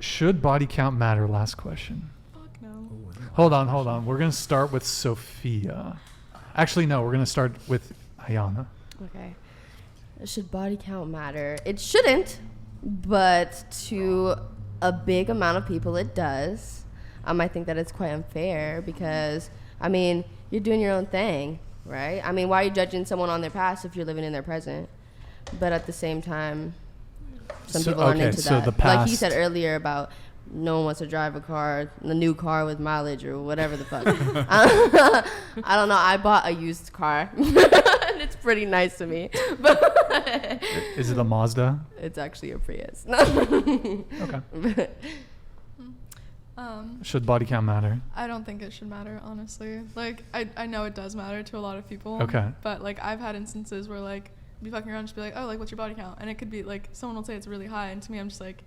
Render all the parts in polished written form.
Should body count matter? Last question. Fuck no. Hold on. We're going to start with Sophia. Actually, no, we're going to start with Ayana. Okay. Should body count matter? It shouldn't, but to a big amount of people it does. I think that it's quite unfair because, I mean, you're doing your own thing, right? I mean, why are you judging someone on their past if you're living in their present? But at the same time, some people aren't into that. The past, like he said earlier about no one wants to drive a new car with mileage or whatever the fuck. I don't know. I bought a used car. And it's pretty nice to me. But is it a Mazda? It's actually a Prius. Okay. Should body count matter? I don't think it should matter, honestly. Like, I know it does matter to a lot of people. Okay. But, like, I've had instances where, like, be fucking around and just be like, oh, like, what's your body count? And it could be, like, someone will say it's really high, and to me, I'm just like,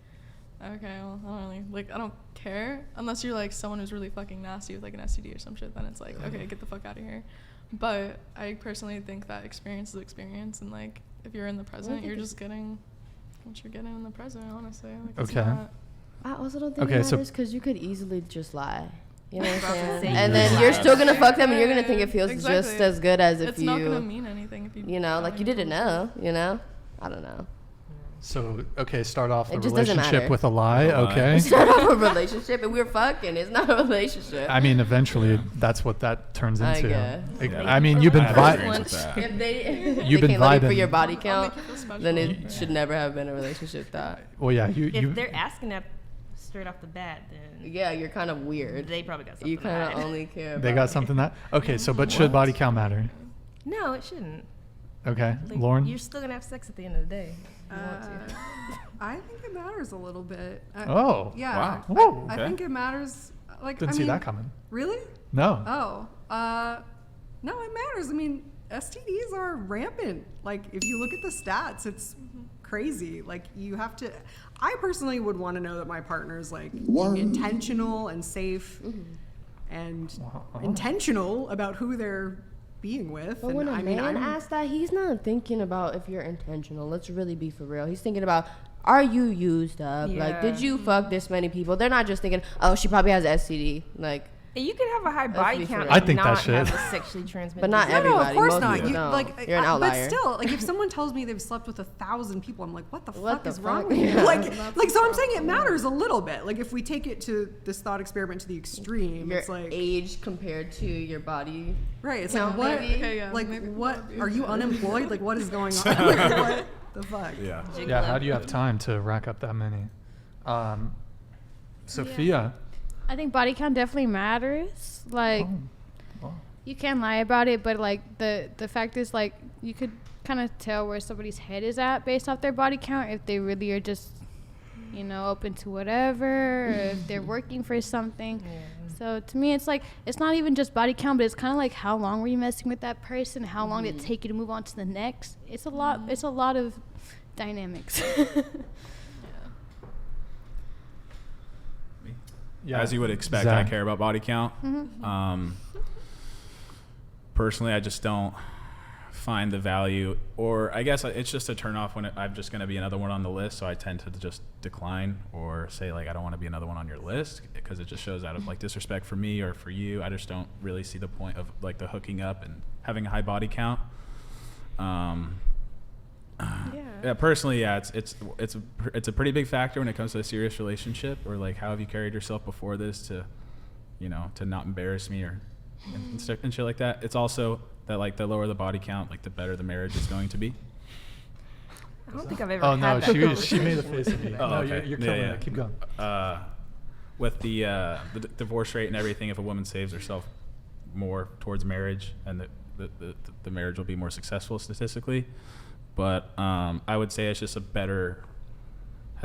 okay, well, I don't really, like, I don't care. Unless you're, like, someone who's really fucking nasty with, like, an STD or some shit, then it's like, okay, get the fuck out of here. But I personally think that experience is experience, and, like, if you're in the present, you're just getting what you're getting in the present, honestly. Like, okay. I also don't think it matters because you could easily just lie. You know what I'm saying? And then you're still going to fuck them and you're going to think it feels exactly. just as good as if it's not going to mean anything if you know, like you didn't know, you know? I don't know. So, okay, start off the It just doesn't relationship matter. with a lie, okay? Start off a relationship and we're fucking. It's not a relationship. I mean, eventually, that's what that turns into. guess. I mean, you've been If they You've been can't let you for vibing. your body count, make you feel special. then it should never have been a relationship that. Well, yeah, If they're asking that straight off the bat, then Yeah, you're kind of weird. they probably got something. You kind to of hide. only care about. they got something that. Okay, so but should body count matter? No, it shouldn't. Okay, Like, Lauren. you're still gonna have sex at the end of the day. If you want to. I think it matters a little bit. Oh, Yeah. wow. Whoa, I okay. think it matters. Like, Didn't I see mean, that coming. Really? No. Oh. No, it matters. I mean, STDs are rampant. Like, if you look at the stats, it's crazy. Like, you have to. I personally would want to know that my partner's like intentional and safe and intentional about who they're being with. But and when a I mean, man asks that, he's not thinking about if you're intentional. Let's really be for real. He's thinking about, are you used up? Like, Yeah. did you fuck this many people? They're not just thinking, oh, she probably has STD. Like, And you can have a high body be count fair. I and think that not shit. have a sexually transmitted But not disease. No, of everybody. course Most not. people You don't. like You're an outlier. But still, like if someone tells me they've slept with 1,000 people, I'm like, what the What fuck the is wrong fuck? with you? Yeah. Like so I'm saying it matters a little bit. Like if we take it to this thought experiment to the extreme, your it's like age compared to your body. right. It's count, like what? maybe? Okay, yeah, like maybe what? maybe. Are you unemployed? Like what is going on? Like, what the fuck? Yeah. Yeah, how do you have time to rack up that many? Sophia. I think body count definitely matters. Like, Oh. you can lie about it, but like the fact is, like, you could kind of tell where somebody's head is at based off their body count, if they really are just, you know, open to whatever, or if they're working for something. So to me, it's like, it's not even just body count, but it's kind of like, how long were you messing with that person? How long did it take you to move on to the next? It's a lot. It's a lot of dynamics. Yeah. As you would expect, Zach. I care about body count. Personally, I just don't find the value, or I guess it's just a turn off when I'm just going to be another one on the list. So I tend to just decline or say like, I don't want to be another one on your list, because it just shows out of like disrespect for me or for you. I just don't really see the point of like the hooking up and having a high body count. Yeah, personally, yeah, it's a pretty big factor when it comes to a serious relationship, or like how have you carried yourself before this to, you know, to not embarrass me or and shit like that. It's also that like the lower the body count, like the better the marriage is going to be. I don't think I've ever Oh had no, that she made a face at me. Oh, No, okay. you're killing Yeah. it. Keep going. With the divorce rate and everything, if a woman saves herself more towards marriage, and the marriage will be more successful statistically. But I would say it's just has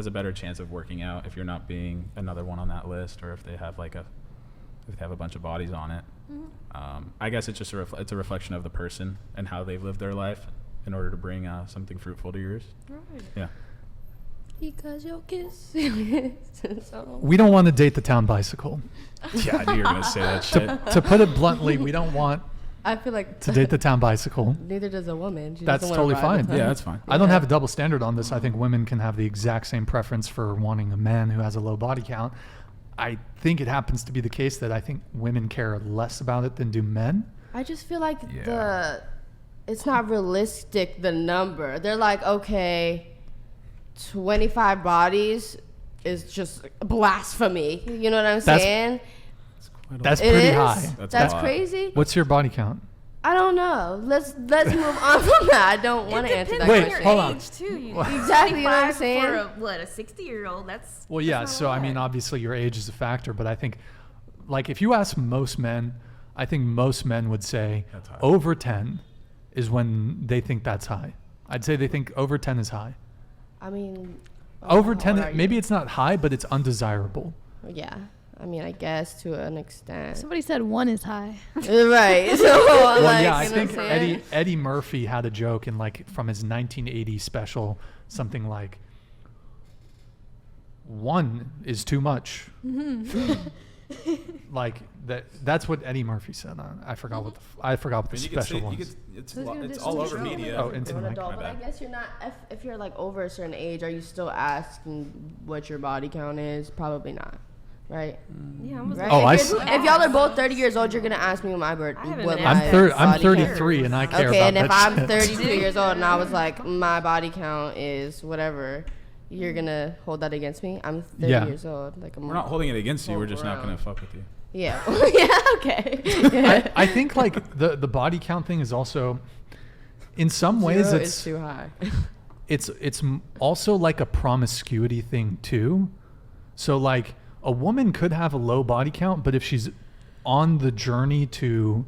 a better chance of working out if you're not being another one on that list, or if they have if they have a bunch of bodies on it. I guess it's just it's a reflection of the person and how they've lived their life in order to bring something fruitful to yours. Right. Yeah. Because your kiss. We don't want to date the town bicycle. Yeah, I knew you were gonna say that shit. To put it bluntly, we don't want I feel like to date the town bicycle. neither does a woman. She That's doesn't wanna totally ride with fine. Yeah, him. that's fine. I don't Yeah. have a double standard on this. I think women can have the exact same preference for wanting a man who has a low body count. I think it happens to be the case that I think women care less about it than do men. I just feel like Yeah. it's not realistic, the number. They're like, okay, 25 bodies is just blasphemy. You know what I'm That's- saying? That's It pretty is? high. That's That's a lot. crazy. What's your body count? I don't know. Let's move on from that. I don't want to answer that Wait, on your question. hold on. age too. You Exactly, you know what I'm 25 saying? For a 60-year-old, that's Well, yeah. that's not So, a I mean, lot. obviously your age is a factor, but I think, like, if you ask most men, I think most men would say That's high. over 10 is when they think that's high. I'd say they think over 10 is high. I mean, Over how 10, old are you? maybe it's not high, but it's undesirable. Yeah. I mean, I guess to an extent. Somebody said 1 is high. Right. So, Well, like, yeah, I you know what I'm think saying? Eddie Murphy had a joke in like from his 1980 special, something like 1 is too much. Like that's what Eddie Murphy said. I forgot what I forgot what the And you can special see, was. it's Who's gonna it's do all the over show? media. Oh, into For the an mic. adult, My but I bad. guess you're not. If you're like over a certain age, are you still asking what your body count is? Probably not, right? Yeah, I was Right? Oh, if, I you're- s- if y'all are both 30 years old, you're gonna ask me what my birth. I haven't What been my asked I'm that. I'm body count 33 and I care Okay, about and if that I'm shit. 32 years old and I was like, my body count is whatever, you're gonna hold that against me? I'm 30 Yeah. years old. Like I'm We're not holding it against you. We're just not around. gonna fuck with you. Yeah. Yeah. Okay. I think like the body count thing is also, in some ways, Zero it's is too high. it's also like a promiscuity thing too. So like a woman could have a low body count, but if she's on the journey to,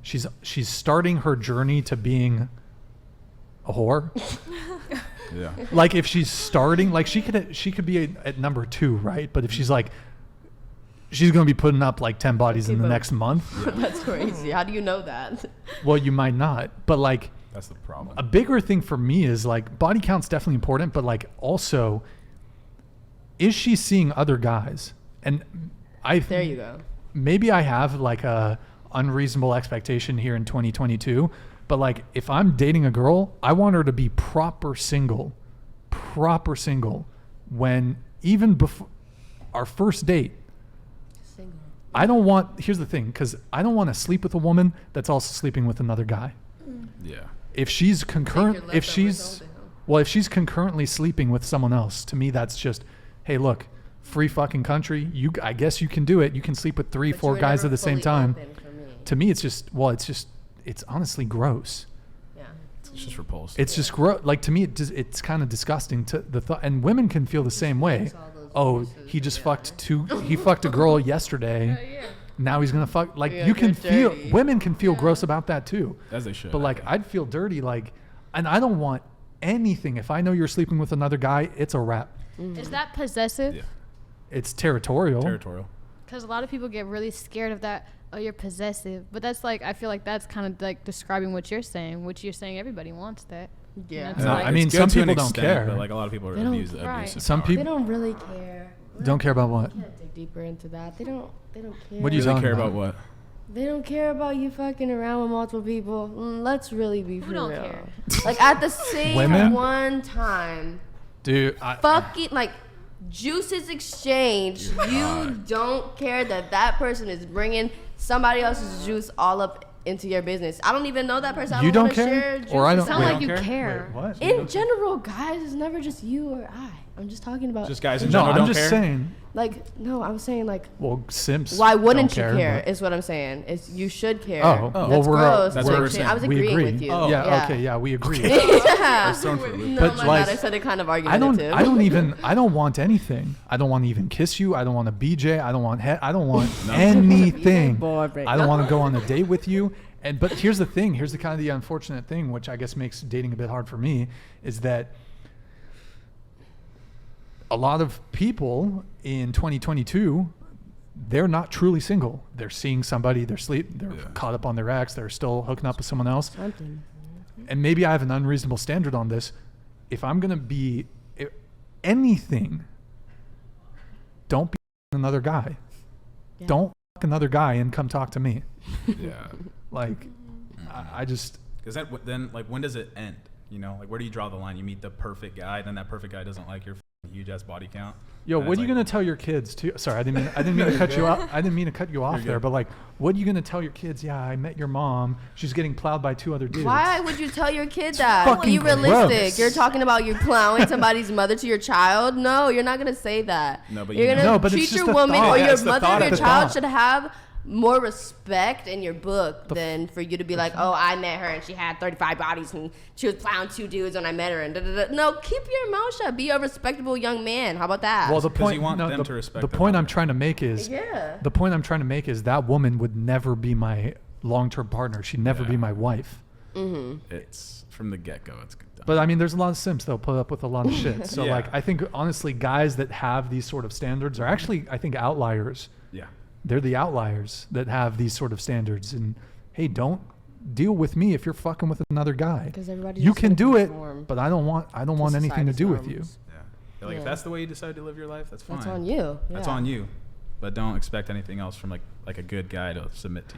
she's starting her journey to being a whore. Yeah. Like if she's starting, like she could be at number 2, right? But if she's like, she's gonna be putting up like 10 bodies in the but- next month. That's crazy. How do you know that? Well, you might not, but like. That's the problem. A bigger thing for me is like body count's definitely important, but like also, is she seeing other guys? And There you go. maybe I have like a unreasonable expectation here in 2022, but like if I'm dating a girl, I want her to be proper single when even before our first date. Single. I don't want, here's the thing, because I don't want to sleep with a woman that's also sleeping with another guy. Yeah. If she's Take concurrent, your if leftovers she's, home to him. well, if she's concurrently sleeping with someone else, to me that's just, hey, look, free fucking country. I guess you can do it. You can sleep with 3, But you 4 were guys never at the same fully time. open for me. To me, it's just, well, it's honestly gross. Yeah. It's just repulsive. It's just gross. Like to me, it's kind of disgusting to the thought. And women can feel the same way. Oh, he just he fucked a girl yesterday. Now he's gonna fuck. Like Yeah, you can you're feel, dirty. women can feel gross about that too. As they should. But like, I'd feel dirty, like, and I don't want anything. If I know you're sleeping with another guy, it's a wrap. Is that possessive? Yeah. It's territorial. Territorial. Because a lot of people get really scared of that. Oh, you're possessive. But that's like, I feel like that's kind of like describing what you're saying, which you're saying everybody wants that. Yeah. It's No, like- I mean, It's some good to an people don't extent, care. But like a lot of people are They don't- abusive. right. abusive Some power. They people don't really care. don't care about what. Can't dig deeper into that. They don't care. What do you Usually talking care about? about what? They don't care about you fucking around with multiple people. Let's really be Who for don't real. care? Like at the same Women? one time, Dude, fucking like juices exchange. You don't care that person is bringing somebody else's juice all up into your business. I don't even know that person. I you don't don't wanna care, share juice or I with don't. Sound wait, like you care. Wait, what? In general, guys, it's never just you or I. I'm just talking about Just guys in No, general I'm don't just care. saying. like no, I'm saying like Well, simps. why wouldn't don't you care? but- Is what I'm saying. It's you should care. Oh, Oh. well, That's we're gross. That's to what we're exchange. saying. I was we agreeing agree. with you. Oh. Yeah, okay, yeah, we agree. Yeah. It's thrown for a loop. No, But, my like, God, I said it kind of I argumentative. I don't want anything. I don't want to even kiss you. I don't want to BJ. I don't want I don't want No. anything. Boring. I don't want to go on a date with you. But here's the thing. Here's the kind of the unfortunate thing, which I guess makes dating a bit hard for me, is that a lot of people in 2022, they're not truly single. They're seeing somebody. They're Yeah. caught up on their ex. They're still hooking up with someone else. Something. And maybe I have an unreasonable standard on this. If I'm gonna be anything, don't be another guy. Yeah. Don't fuck another guy and come talk to me. Yeah. Like I just Because then, like, when does it end? You know, like, where do you draw the line? You meet the perfect guy, then that perfect guy doesn't like your huge ass body count. Yo, and what it's are you like, gonna tell your kids too? Sorry, I didn't mean to cut you off. I didn't mean to cut you off You're there, good. but like, what are you gonna tell your kids? Yeah, I met your mom. She's getting plowed by 2 other dudes. Why would you tell your kid that? fucking Be realistic. gross. You're talking about you plowing somebody's mother to your child. No, you're not gonna say that. No, but you're you gonna know. No, but it's treat just your the woman thought. or Yeah, your it's the mother thought or of your the child thought. should have more respect in your book than for you to be like, oh, I met her and she had 35 bodies and she was plowing 2 dudes when I met her and da da da. No, keep your mouth shut. Be a respectable young man. How about that? Well, the 'Cause point you want no, them the, to respect the their point I'm mother. trying to make is yeah. the point I'm trying to make is that woman would never be my long-term partner. She'd never be Yeah. my wife. It's from the get go. It's good. But I mean, there's a lot of simps that'll put up with a lot of shit. So Yeah. like, I think honestly, guys that have these sort of standards are actually, I think, outliers. Yeah. They're the outliers that have these sort of standards. And hey, don't deal with me if you're fucking with another guy. 'Cause everybody's You just can gonna do it, conform but I don't want anything to society's do with you. norms. Yeah. Like, Yeah. if that's the way you decide to live your life, that's fine. That's on you. That's yeah. on you. But don't expect anything else from like a good guy to submit to you.